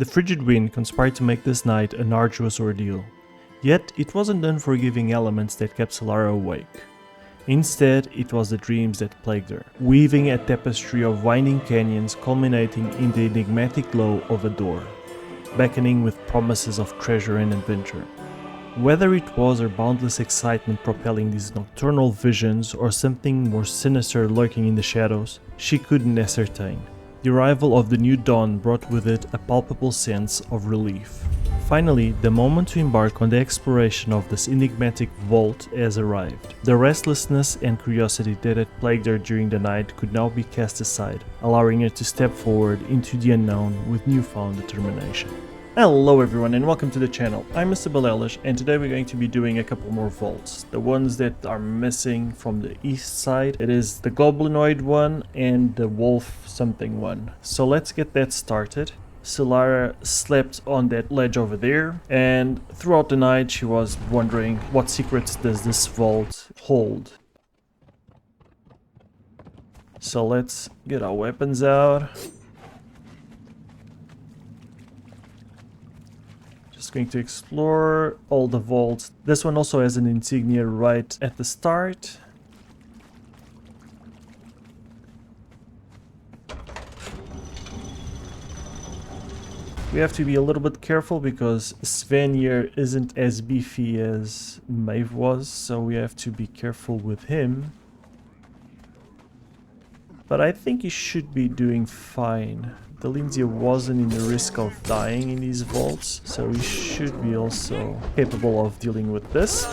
The frigid wind conspired to make this night an arduous ordeal. Yet it wasn't the unforgiving elements that kept Sylara awake. Instead, it was the dreams that plagued her, weaving a tapestry of winding canyons culminating in the enigmatic glow of a door, beckoning with promises of treasure and adventure. Whether it was her boundless excitement propelling these nocturnal visions or something more sinister lurking in the shadows, she couldn't ascertain. The arrival of the new dawn brought with it a palpable sense of relief. Finally, the moment to embark on the exploration of this enigmatic vault has arrived. The restlessness and curiosity that had plagued her during the night could now be cast aside, allowing her to step forward into the unknown with newfound determination. Hello everyone and welcome to the channel. I'm Mr. Balelish and today we're going to be doing a couple more vaults. The ones that are missing from the east side. It is the Goblinoid one and the Wolf something one. So let's get that started. Sylara slept on that ledge over there, and throughout the night she was wondering what secrets does this vault hold. So let's get our weapons out. Just going to explore all the vaults. This one also has an insignia right at the start. We have to be a little bit careful because Sven here isn't as beefy as Maeve was, so we have to be careful with him. But I think he should be doing fine. Delincia wasn't in the risk of dying in these vaults, so he should be also capable of dealing with this.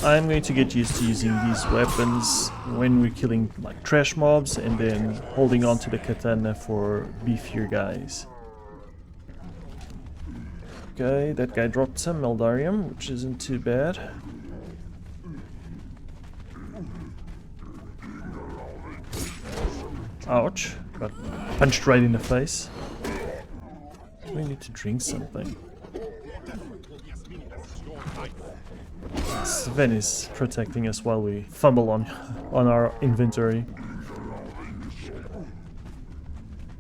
I'm going to get used to using these weapons when we're killing like trash mobs and then holding on to the katana for beefier guys. Okay, that guy dropped some Meldarium, which isn't too bad. Ouch, got punched right in the face. We need to drink something. Sven is protecting us while we fumble on our inventory.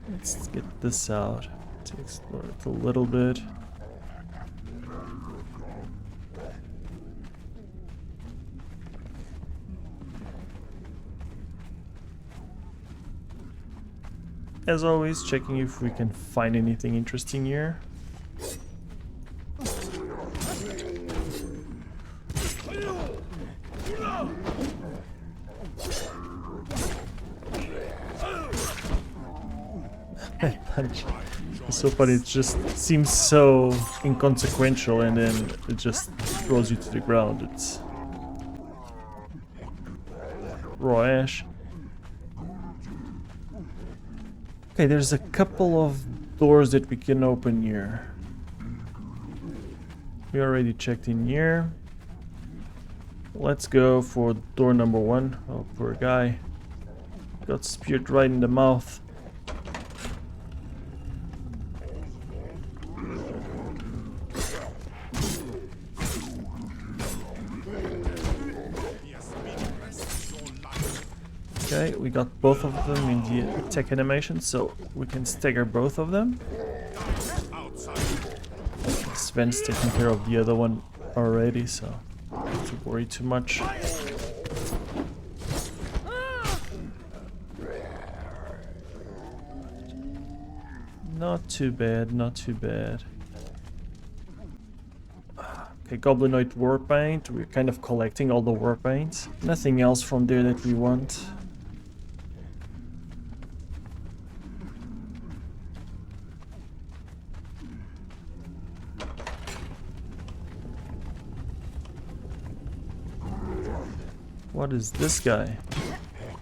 Let's get this out to explore it a little bit. As always, checking if we can find anything interesting here. Punch. It's so funny, it just seems so inconsequential and then it just throws you to the ground. It's raw ash. Okay, there's a couple of doors that we can open here. We already checked in here. Let's go for door number 1. Oh, poor guy. Got speared right in the mouth. Okay, we got both of them in the attack animation, so we can stagger both of them. Sven's taking care of the other one already, so don't have to worry too much. Not too bad, not too bad. Okay, Goblinoid war paint. We're kind of collecting all the war paints. Nothing else from there that we want. What is this guy?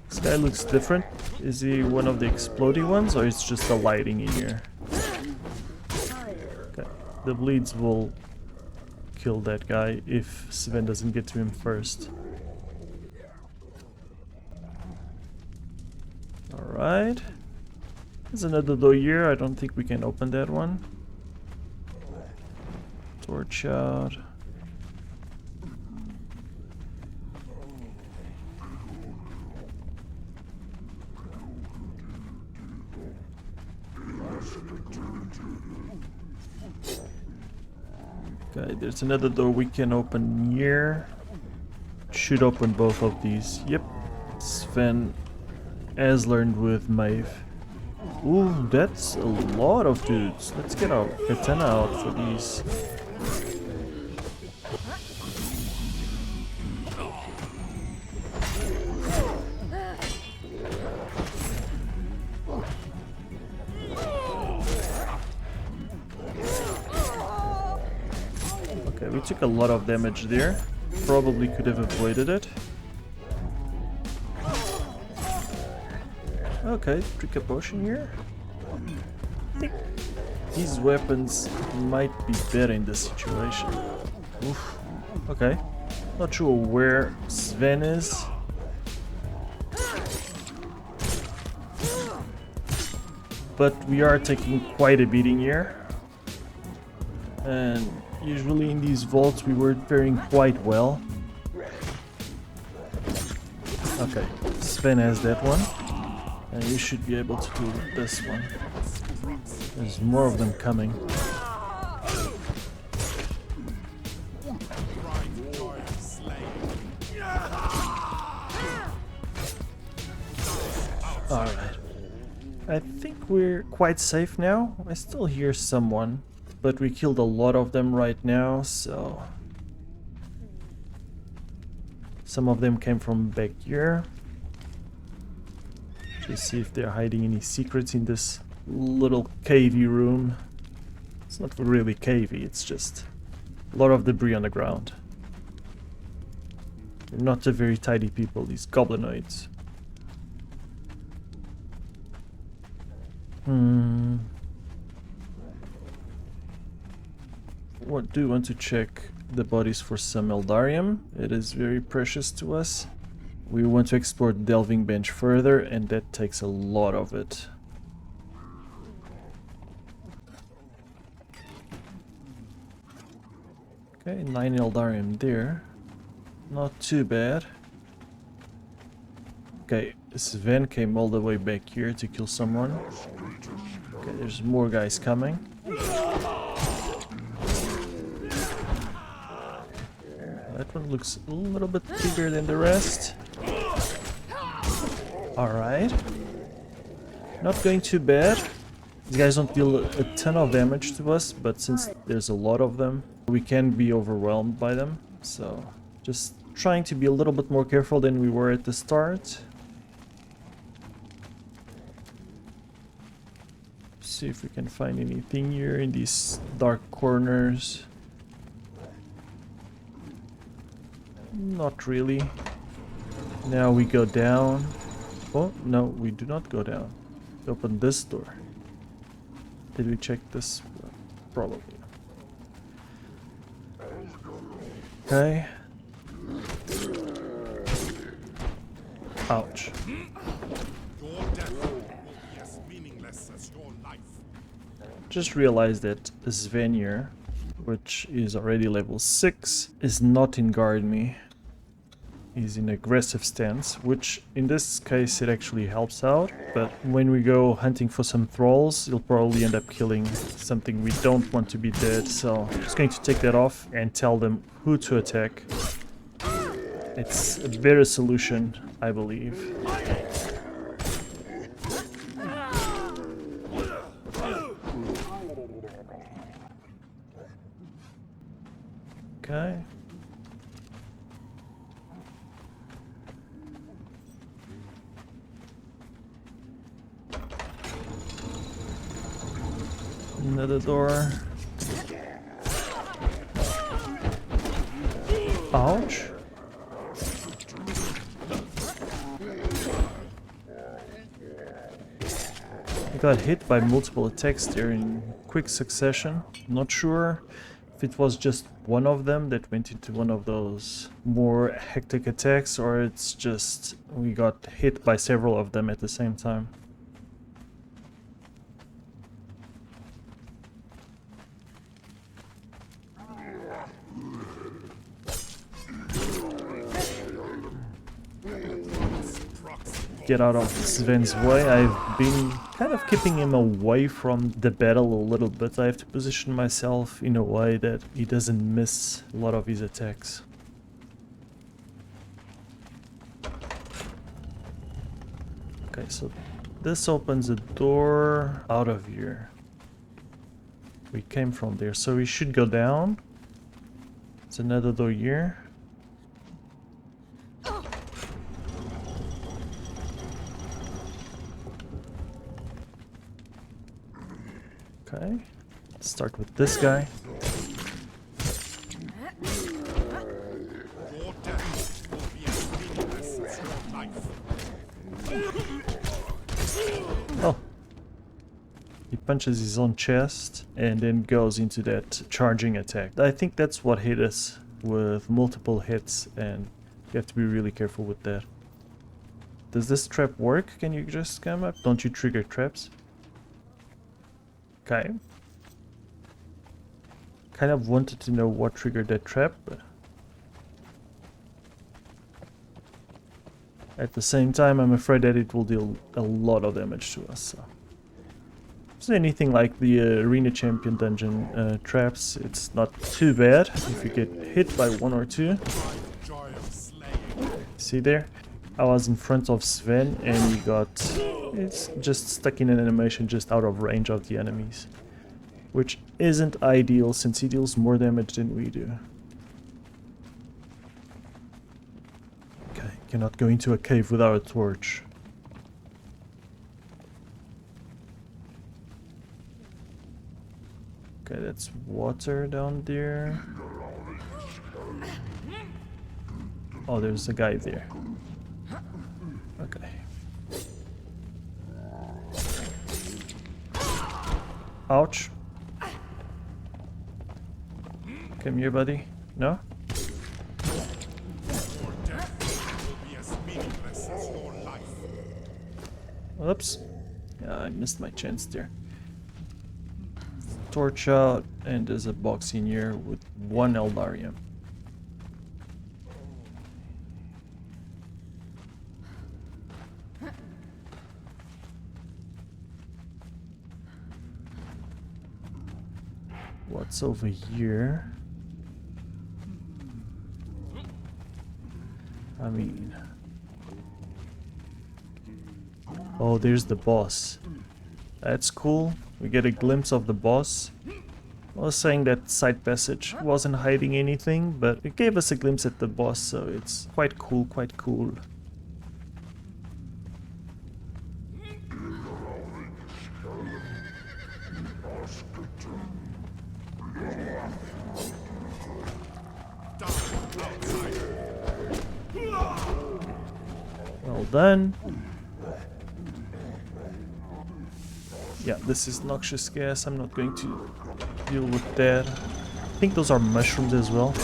This guy looks different. Is he one of the explodey ones or it's just the lighting in here? Okay. The bleeds will kill that guy if Sven doesn't get to him first. Alright. There's another door here. I don't think we can open that one. Torch out. Okay, there's another door we can open here. Should open both of these. Yep. Sven has learned with Maeve. Ooh, that's a lot of dudes. Let's get our katana out for these. Okay, we took a lot of damage there. Probably could have avoided it. Okay, drink a potion here. I think these weapons might be better in this situation. Oof. Okay. Not sure where Sven is. But we are taking quite a beating here. And usually in these vaults we were faring quite well. Okay, Sven has that one. And you should be able to do this one. There's more of them coming. Alright. I think we're quite safe now. I still hear someone, but we killed a lot of them right now, so... Some of them came from back here. Let's see if they're hiding any secrets in this little cavey room. It's not really cavey, it's just a lot of debris on the ground. They're not a very tidy people, these goblinoids. What do you want to check the bodies for some Eldarium? It is very precious to us. We want to explore the delving bench further, and that takes a lot of it. Okay, 9 Eldarium there. Not too bad. Okay, Sven came all the way back here to kill someone. Okay, there's more guys coming. That one looks a little bit bigger than the rest. Alright. Not going too bad. These guys don't deal a ton of damage to us, but since there's a lot of them, we can be overwhelmed by them. So, just trying to be a little bit more careful than we were at the start. See if we can find anything here in these dark corners. Not really. Now we go down. Oh, no, we do not go down. We open this door. Did we check this? Probably. Okay. Ouch. Just realized that Sven here, which is already level 6, is not in guard me. He's in aggressive stance, which in this case it actually helps out, but when we go hunting for some thralls, you'll probably end up killing something we don't want to be dead, so I'm just going to take that off and tell them who to attack. It's a better solution, I believe. Okay. Another door. Ouch. I got hit by multiple attacks there in quick succession. Not sure if it was just one of them that went into one of those more hectic attacks, or it's just we got hit by several of them at the same time. get out of Sven's way. I've been kind of keeping him away from the battle a little bit. I have to position myself in a way that he doesn't miss a lot of his attacks. Okay, so this opens a door out of here. We came from there, so we should go down. It's another door here. Okay, let's start with this guy. Oh. He punches his own chest and then goes into that charging attack. I think that's what hit us with multiple hits, and you have to be really careful with that. Does this trap work? Can you just come up? Don't you trigger traps? Okay. Kind of wanted to know what triggered that trap, but at the same time I'm afraid that it will deal a lot of damage to us. So. If it's anything like the Arena Champion dungeon traps, it's not too bad if you get hit by one or two. See there? I was in front of Sven and he got... it's just stuck in an animation just out of range of the enemies. Which isn't ideal since he deals more damage than we do. Okay, cannot go into a cave without a torch. Okay, that's water down there. Oh, there's a guy there. Okay. Ouch. Come here, buddy. No? Oops. Yeah, I missed my chance there. Torch out, and there's a box in here with one Eldarium. What's over here? I mean... oh, there's the boss. That's cool. We get a glimpse of the boss. I was saying that side passage wasn't hiding anything, but it gave us a glimpse at the boss, so it's quite cool, quite cool. Well done. Yeah, this is noxious gas. I'm not going to deal with that. I think those are mushrooms as well.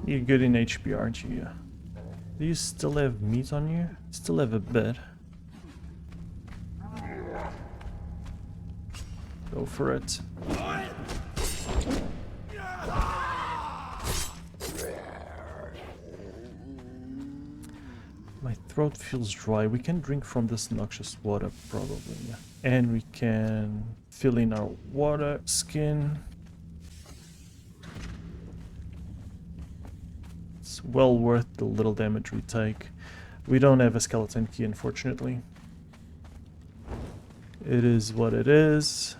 You're good in HP, aren't you? Do you still have meat on you? Still have a bed. Go for it. My throat feels dry. We can drink from this noxious water, probably. Yeah. And we can fill in our water skin. It's well worth the little damage we take. We don't have a skeleton key, unfortunately. It is what it is.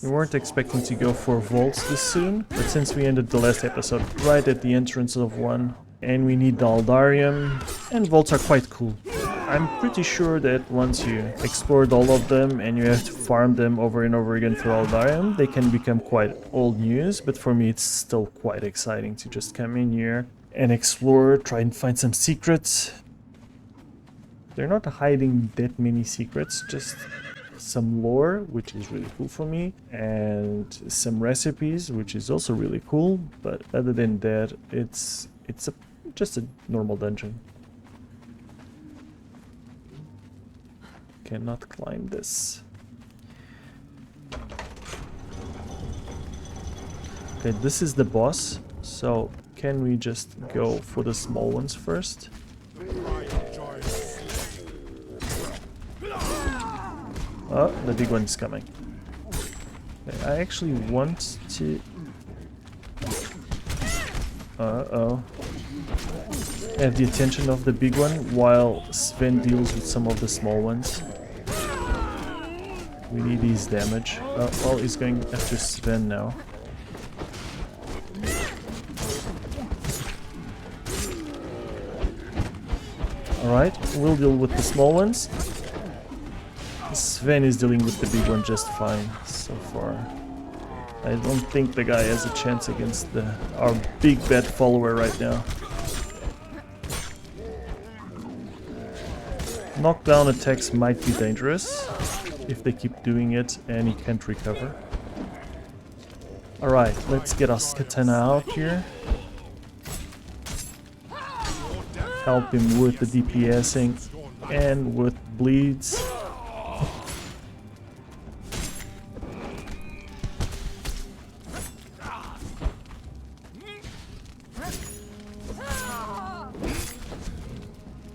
We weren't expecting to go for vaults this soon, but since we ended the last episode right at the entrance of one, and we need the Aldarium, and vaults are quite cool. I'm pretty sure that once you explored all of them and you have to farm them over and over again for Aldarium, they can become quite old news, but for me it's still quite exciting to just come in here and explore, try and find some secrets. They're not hiding that many secrets, just some lore, which is really cool for me, and some recipes, which is also really cool, but other than that, it's a Just a normal dungeon. Cannot climb this. Okay, this is the boss. So can we just go for the small ones first? Oh, the big one's coming. Okay, I actually want to... Uh-oh. Have the attention of the big one while Sven deals with some of the small ones. We need his damage. Oh, well, he's going after Sven now. Alright, we'll deal with the small ones. Sven is dealing with the big one just fine so far. I don't think the guy has a chance against our big bad follower right now. Knockdown attacks might be dangerous if they keep doing it and he can't recover. Alright, let's get our katana out here. Help him with the DPSing and with bleeds.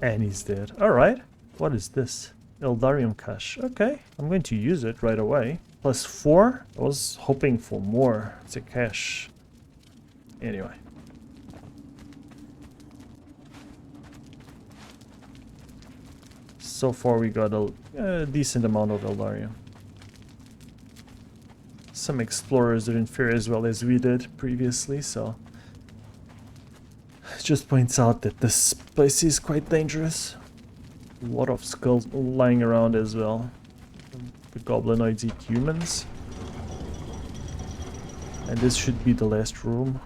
And he's dead. Alright. What is this? Eldarium cache. Okay. I'm going to use it right away. +4? I was hoping for more. It's a cache. Anyway. So far we got a decent amount of Eldarium. Some explorers didn't fare as well as we did previously, so... It just points out that this place is quite dangerous. A lot of skulls lying around as well. The goblinoids eat humans. And this should be the last room.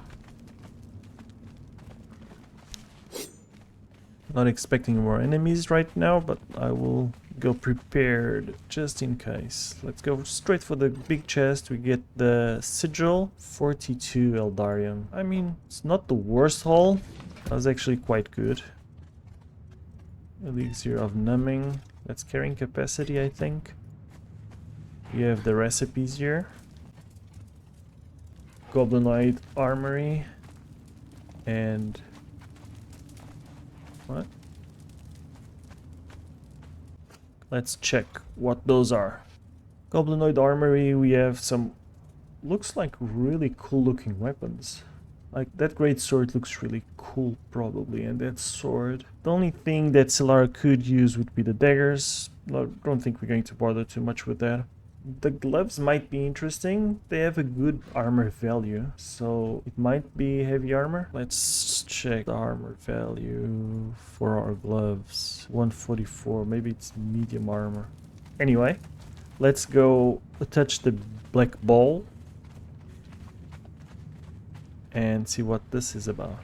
Not expecting more enemies right now, but I will go prepared just in case. Let's go straight for the big chest. We get the sigil, 42 Eldarium. I mean, it's not the worst haul. That was actually quite good. Elixir of numbing. That's carrying capacity, I think. We have the recipes here. Goblinoid armory. And... what? Let's check what those are. Goblinoid armory, we have some... looks like really cool looking weapons. Like, that great sword looks really cool, probably, and that sword. The only thing that Sylara could use would be the daggers. I don't think we're going to bother too much with that. The gloves might be interesting. They have a good armor value, so it might be heavy armor. Let's check the armor value for our gloves. 144, maybe it's medium armor. Anyway, let's go touch the black ball and see what this is about.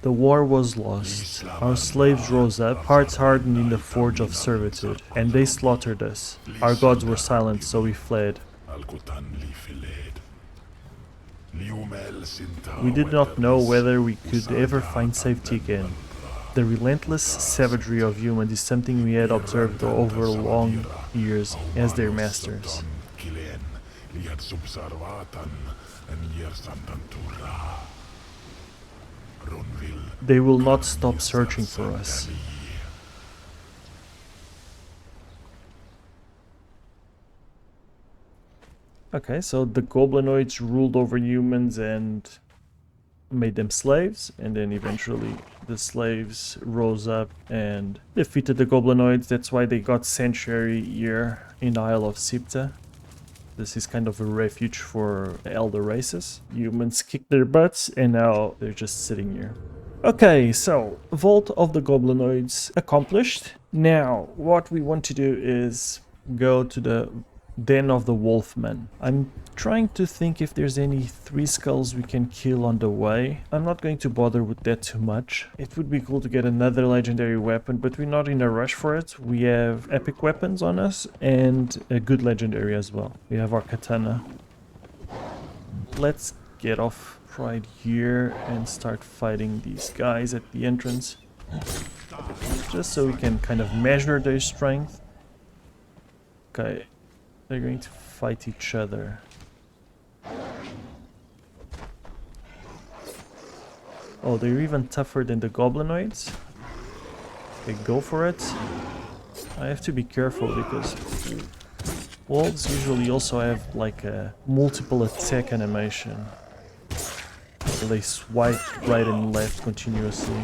The war was lost. Our slaves rose up, hearts hardened in the forge of servitude, and they slaughtered us. Our gods were silent, so we fled. We did not know whether we could ever find safety again. The relentless savagery of humans is something we had observed over long years as their masters. They will not stop searching for us. Okay, so the goblinoids ruled over humans and made them slaves, and then eventually the slaves rose up and defeated the goblinoids. That's why they got sanctuary here in the Isle of Sipta. This is kind of a refuge for elder races. Humans kicked their butts and now they're just sitting here. Okay, so Vault of the Goblinoids accomplished. Now, what we want to do is go to the Den of the Wolfmen. I'm trying to think if there's any 3 skulls we can kill on the way. I'm not going to bother with that too much. It would be cool to get another legendary weapon, but we're not in a rush for it. We have epic weapons on us and a good legendary as well. We have our katana. let's get off right here and start fighting these guys at the entrance. Just so we can kind of measure their strength. Okay, they're going to fight each other. Oh, they're even tougher than the Goblinoids. Okay, go for it. I have to be careful because wolves usually also have like a multiple attack animation. So they swipe right and left continuously.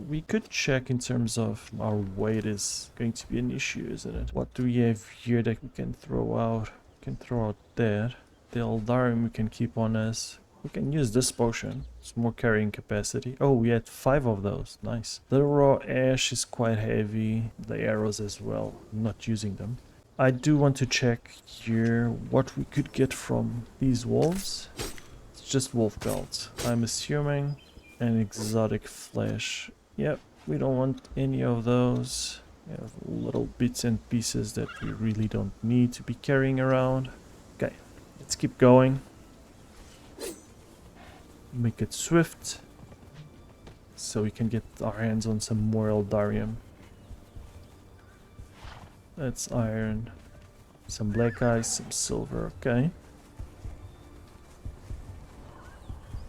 We could check in terms of our weight is going to be an issue, isn't it? What do we have here that we can throw out? We can throw out that. The Eldarium we can keep on us. We can use this potion. It's more carrying capacity. Oh, we had 5 of those. Nice. The raw ash is quite heavy. The arrows as well. I'm not using them. I do want to check here what we could get from these wolves. It's just wolf pelts, I'm assuming. And exotic flesh. Yep, we don't want any of those. We have little bits and pieces that we really don't need to be carrying around. Okay, let's keep going. Make it swift, so we can get our hands on some more Eldarium. That's iron, some black ice, some silver, okay.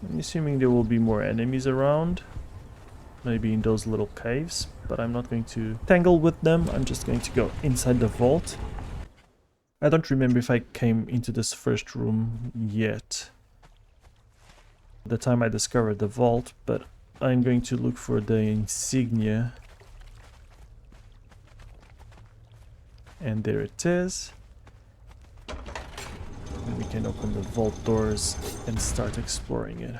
I'm assuming there will be more enemies around, maybe in those little caves, but I'm not going to tangle with them. I'm just going to go inside the vault. I don't remember if I came into this first room yet. The time I discovered the vault, but I'm going to look for the insignia. And there it is. And we can open the vault doors and start exploring it.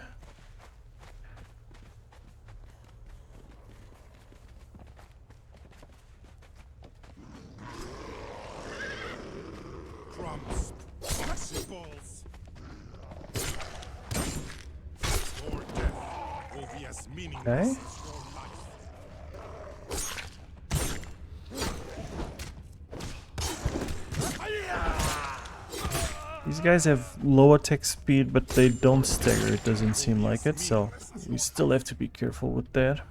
Okay. These guys have low attack speed, but they don't stagger, it doesn't seem like it, so we still have to be careful with that.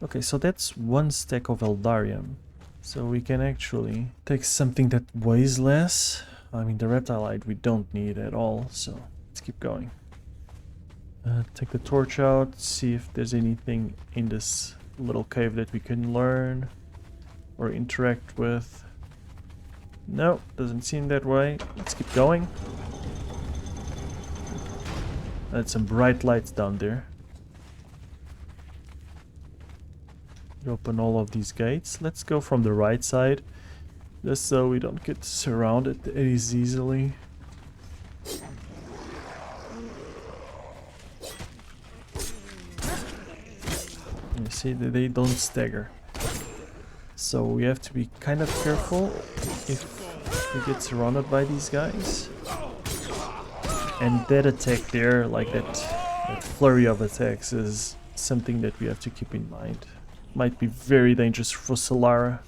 Okay, so that's 1 stack of Eldarium. So we can actually take something that weighs less. I mean, the reptilite we don't need at all, so let's keep going. Take the torch out, see if there's anything in this little cave that we can learn or interact with. No, doesn't seem that way. Let's keep going. That's some bright lights down there. Open all of these gates. Let's go from the right side, just so we don't get surrounded as easily. You see that they don't stagger. So we have to be kind of careful if we get surrounded by these guys. And that attack there, like that flurry of attacks, is something that we have to keep in mind. Might be very dangerous for Sylara.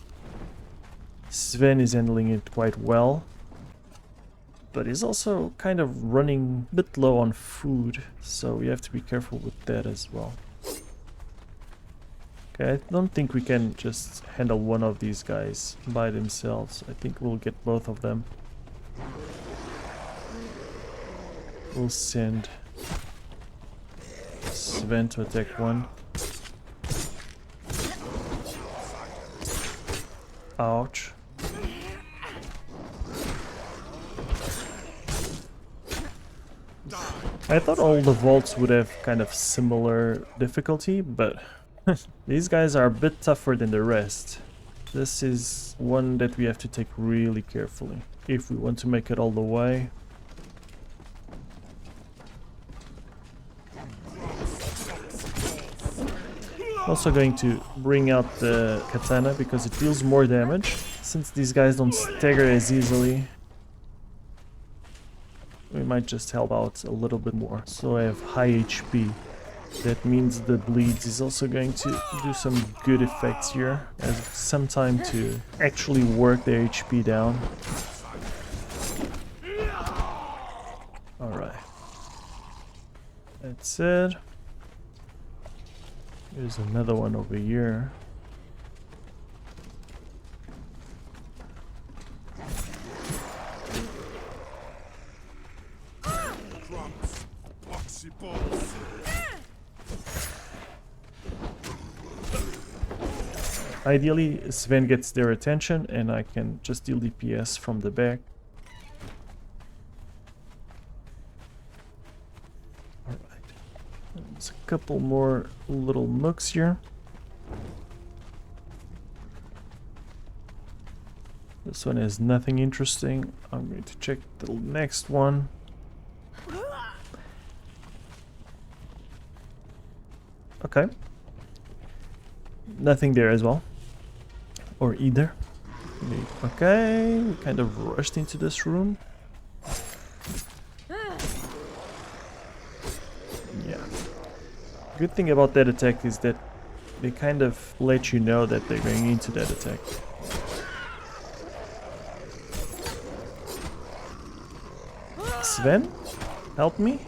Sven is handling it quite well, but he's also kind of running a bit low on food, so we have to be careful with that as well. Okay, I don't think we can just handle one of these guys by themselves. I think we'll get both of them. We'll send Sven to attack one. Ouch. I thought all the vaults would have kind of similar difficulty, but these guys are a bit tougher than the rest. This is one that we have to take really carefully if we want to make it all the way. Also going to bring out the katana because it deals more damage, since these guys don't stagger as easily. We might just help out a little bit more. So I have high HP. That means the bleeds is also going to do some good effects here. I have some time to actually work their HP down. That's it. There's another one over here. Ideally, Sven gets their attention and I can just deal DPS from the back. Alright. There's a couple more little nooks here. This one has nothing interesting. I'm going to check the next one. Okay. Nothing there as well. Or either. Okay, we kind of rushed into this room. Yeah. Good thing about that attack is that they kind of let you know that they're going into that attack. Sven, help me.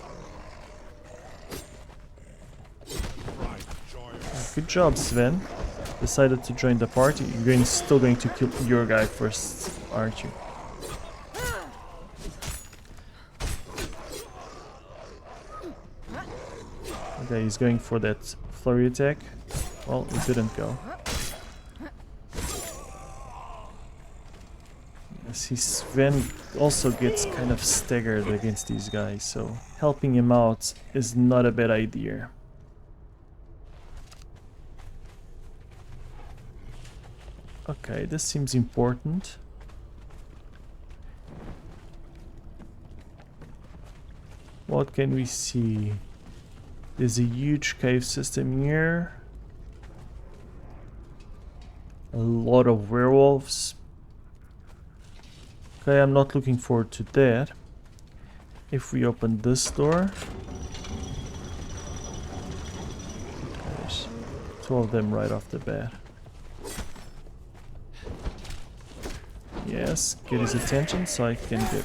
Good job, Sven. Decided to join the party. You're still going to kill your guy first, aren't you? Okay, he's going for that flurry attack. Well, it didn't go. See, Sven also gets kind of staggered against these guys, so helping him out is not a bad idea. Okay, this seems important. What can we see? There's a huge cave system here. A lot of werewolves. Okay, I'm not looking forward to that. If we open this door, there's two of them right off the bat. Yes, get his attention so I can get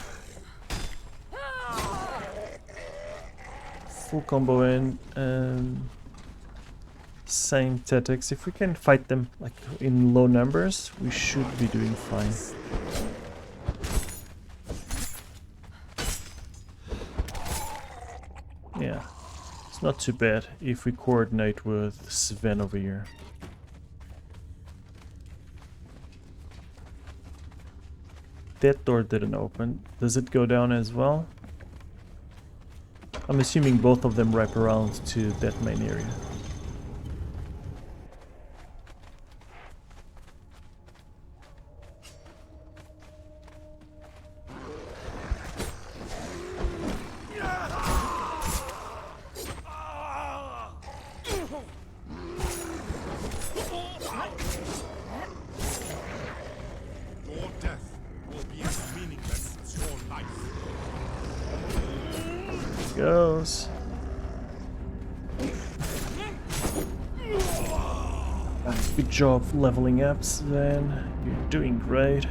full combo in. Same tactics. If we can fight them like in low numbers, we should be doing fine. Yeah, it's not too bad if we coordinate with Sven over here. That door didn't open. Does it go down as well? I'm assuming both of them wrap around to that main area. Goes. Good job leveling up, Sven. You're doing great.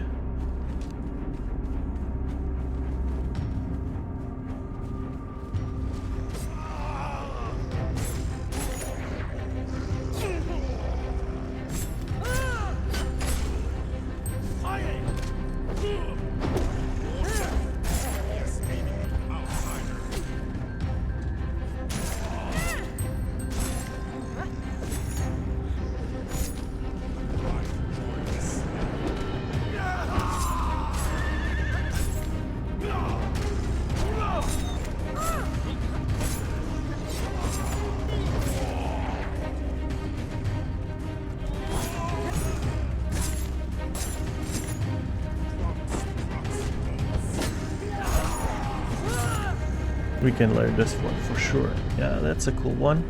We can learn this one for sure. Yeah, that's a cool one.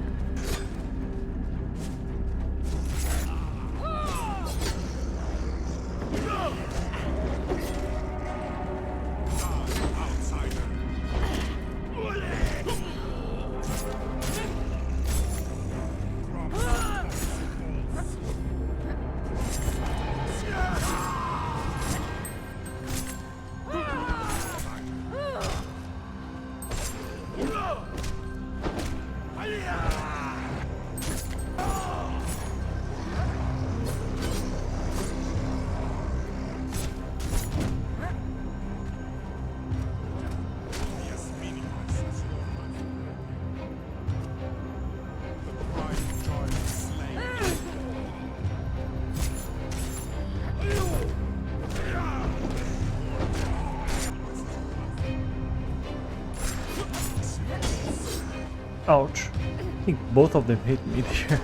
Ouch. I think both of them hit me there.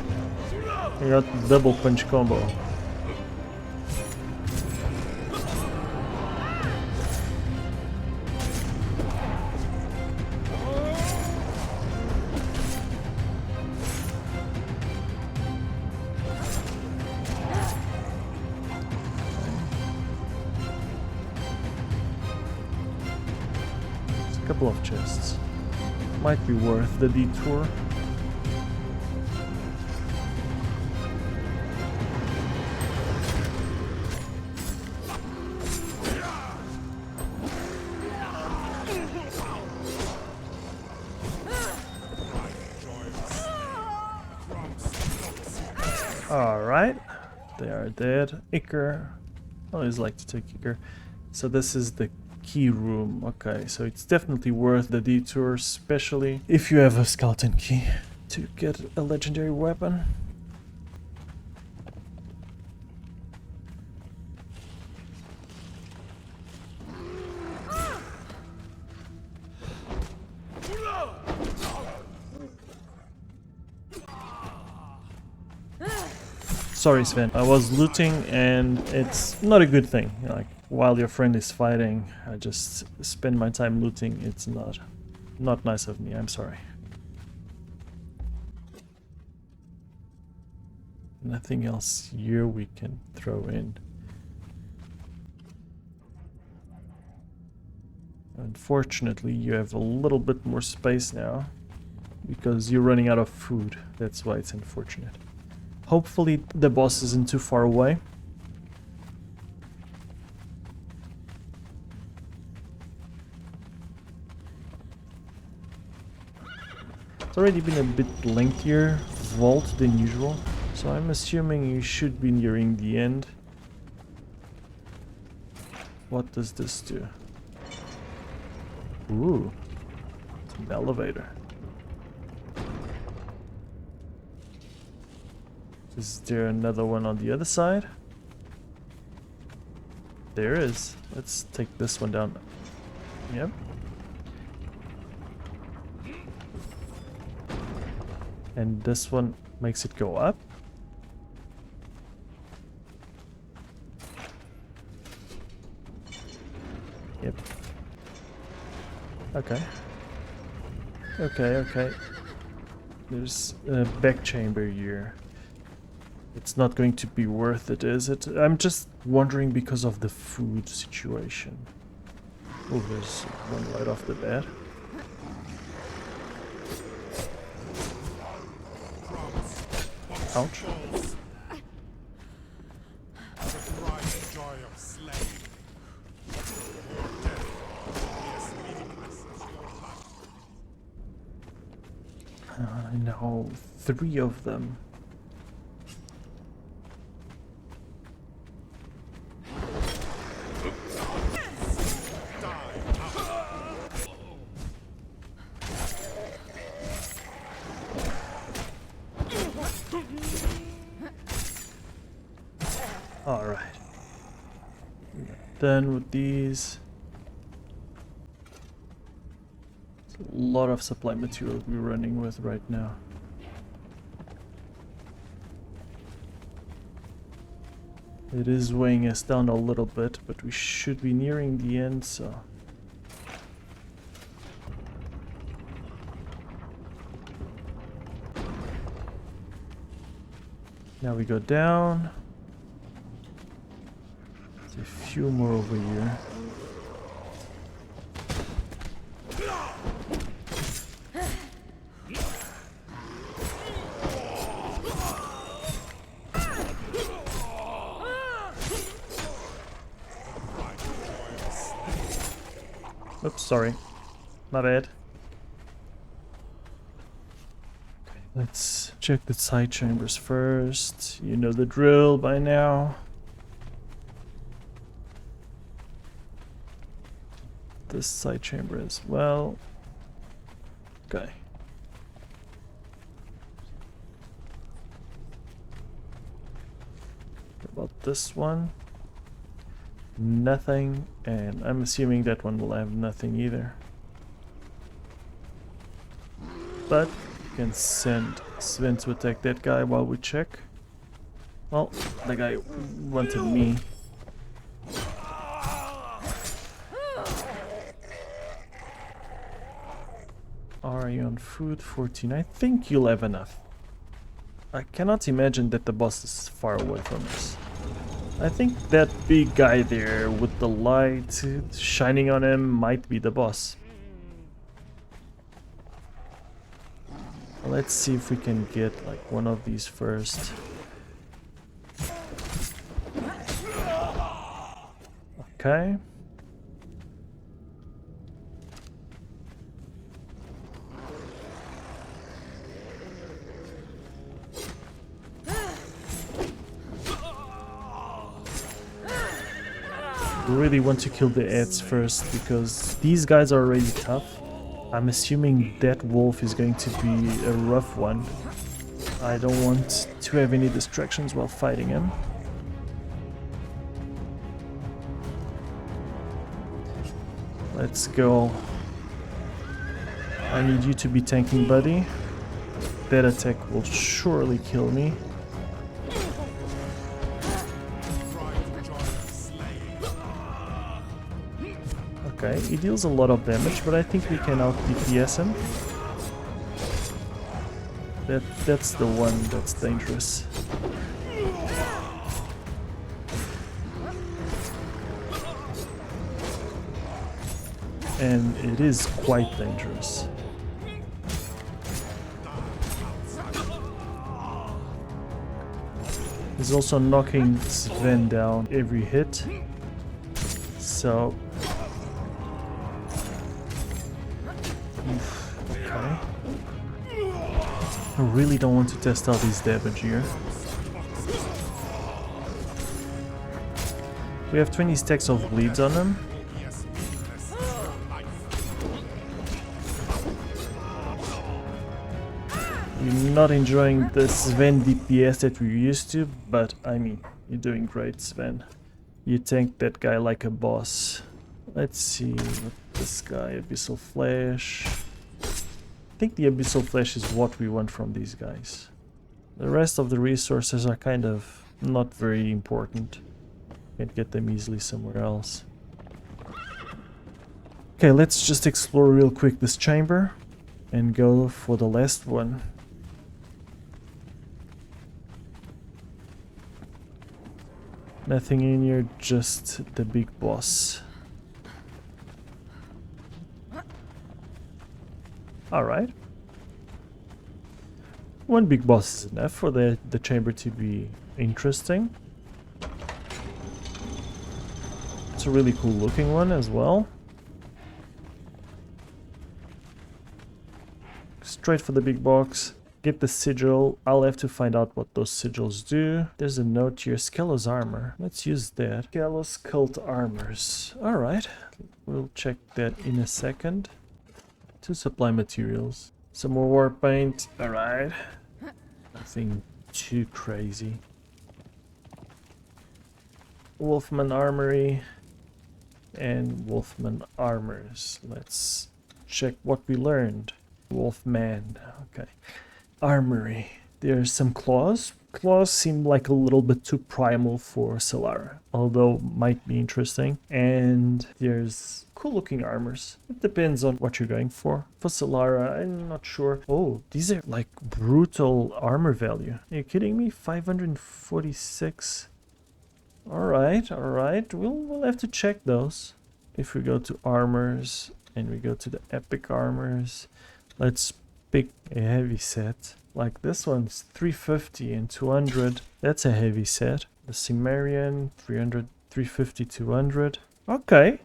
I got double punch combo. Couple of chests. Might be worth the detour. Alright, they are dead. Iker. I always like to take Iker. So this is the key room. Okay, so it's definitely worth the detour, especially if you have a skeleton key to get a legendary weapon. Sorry, Sven. I was looting and it's not a good thing. Like, while your friend is fighting, I just spend my time looting. It's not nice of me. I'm sorry. Nothing else here we can throw in. Unfortunately, you have a little bit more space now because you're running out of food. That's why it's unfortunate. Hopefully the boss isn't too far away. It's already been a bit lengthier vault than usual, so I'm assuming you should be nearing the end. What does this do? Ooh, it's an elevator. Is there another one on the other side? There is. Let's take this one down. Yep. And this one makes it go up. Yep. Okay. Okay. There's a back chamber here. It's not going to be worth it, is it? I'm just wondering because of the food situation. Oh, there's one right off the bat. Ouch. No, 3 of them. Alright. Done with these. It's a lot of supply material we're running with right now. It is weighing us down a little bit, but we should be nearing the end, so... Now we go down. There's a few more over here. Oops, sorry. My bad. Okay, let's check the side chambers first. You know the drill by now. This side chamber as well. Okay. What about this one? Nothing, and I'm assuming that one will have nothing either. But can send Sven to attack that guy while we check. Well, the guy wanted me. Are you on food? 14. I think you'll have enough. I cannot imagine that the boss is far away from us. I think that big guy there with the light shining on him might be the boss. Let's see if we can get like one of these first. Okay. Really want to kill the ads first because these guys are already tough. I'm assuming that wolf is going to be a rough one. I don't want to have any distractions while fighting him. Let's go. I need you to be tanking, buddy. That attack will surely kill me. Okay, he deals a lot of damage, but I think we can out DPS him. That's the one that's dangerous. And it is quite dangerous. He's also knocking Sven down every hit. So okay. I really don't want to test out his damage here. We have 20 stacks of bleeds on him. You're not enjoying the Sven DPS that we used to, but I mean, you're doing great, Sven. You tanked that guy like a boss. Let's see what this guy, Abyssal Flash. I think the Abyssal Flash is what we want from these guys. The rest of the resources are kind of not very important. Can't get them easily somewhere else. Okay, let's just explore real quick this chamber and go for the last one. Nothing in here, just the big boss. Alright. One big boss is enough for the chamber to be interesting. It's a really cool looking one as well. Straight for the big box. Get the sigil. I'll have to find out what those sigils do. There's a note here. Skelos armor. Let's use that. Skelos cult armors. Alright. We'll check that in a second. To supply materials. Some more war paint. Alright. Nothing too crazy. Wolfman armory. And Wolfman armors. Let's check what we learned. Wolfman. Okay. Armory. There's some claws. Claws seem like a little bit too primal for Sylara, although might be interesting. And there's cool looking armors. It depends on what you're going for. For Sylara, I'm not sure. Oh, these are like brutal armor value. Are you kidding me? 546. Alright, alright. We'll have to check those. If we go to armors and we go to the epic armors, let's pick a heavy set. Like this one's 350 and 200. That's a heavy set. The Cimmerian 300, 350, 200. Okay,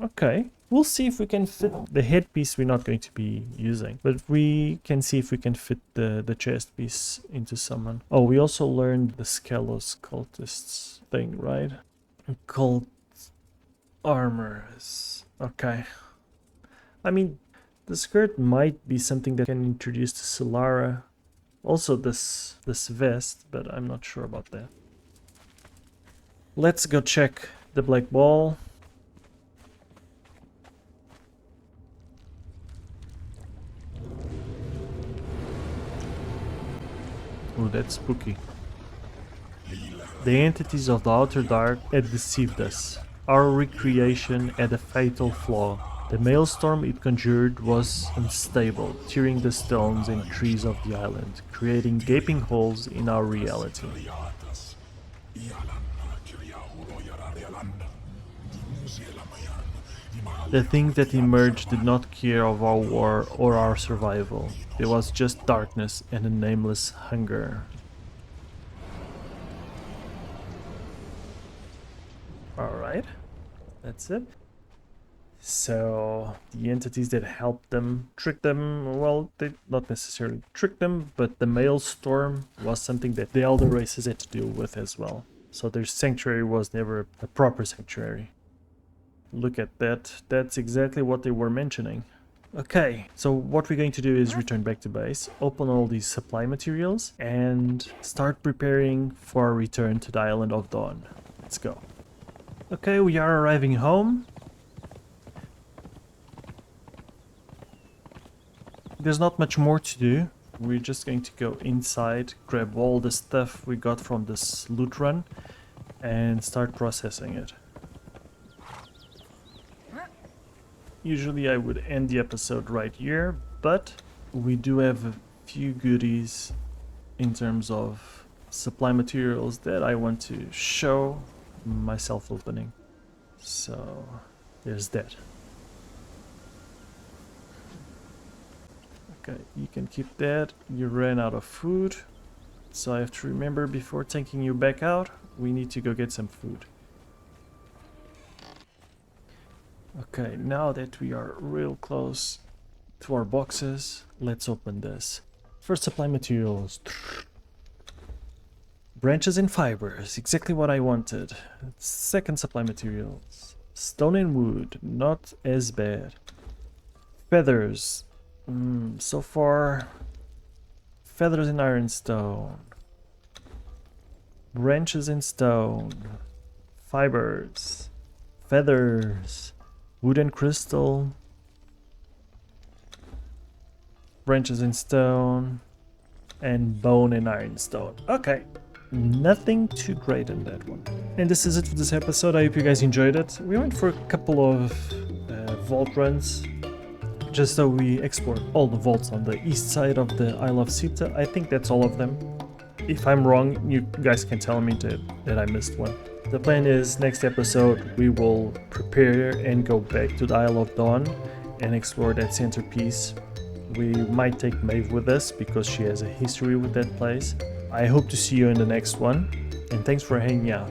okay. We'll see if we can fit the headpiece we're not going to be using. But we can see if we can fit the chest piece into someone. Oh, we also learned the Skelos cultists thing, right? Cult armors. Okay. I mean, the skirt might be something that can introduce to Sylara. Also this vest, but I'm not sure about that. Let's go check the black ball. Oh, that's spooky. The entities of the Outer Dark had deceived us. Our recreation had a fatal flaw. The maelstrom it conjured was unstable, tearing the stones and trees of the island, creating gaping holes in our reality. The thing that emerged did not care of our war or our survival. There was just darkness and a nameless hunger. Alright, that's it. So, the entities that helped them, tricked them, well, they not necessarily tricked them, but the maelstrom was something that the elder races had to deal with as well. So their sanctuary was never a proper sanctuary. Look at that, that's exactly what they were mentioning. Okay, so what we're going to do is return back to base, open all these supply materials, and start preparing for our return to the Island of Dawn. Let's go. Okay, we are arriving home. There's not much more to do. We're just going to go inside, grab all the stuff we got from this loot run, and start processing it. Usually I would end the episode right here, but we do have a few goodies in terms of supply materials that I want to show myself opening. So there's that. Okay, you can keep that. You ran out of food, so I have to remember before taking you back out, we need to go get some food. Okay, now that we are real close to our boxes, let's open this. First supply materials. Branches and fibers, exactly what I wanted. Second supply materials. Stone and wood, not as bad. Feathers. So far, feathers and ironstone. Branches and stone. Fibers. Feathers. Wood and crystal. Branches and stone. And bone and ironstone. Okay. Nothing too great in that one. And this is it for this episode. I hope you guys enjoyed it. We went for a couple of vault runs, just so we explored all the vaults on the east side of the Isle of Sita. I think that's all of them. If I'm wrong, you guys can tell me that I missed one. The plan is, next episode we will prepare and go back to the Isle of Dawn and explore that centerpiece. We might take Maeve with us because she has a history with that place. I hope to see you in the next one, and thanks for hanging out.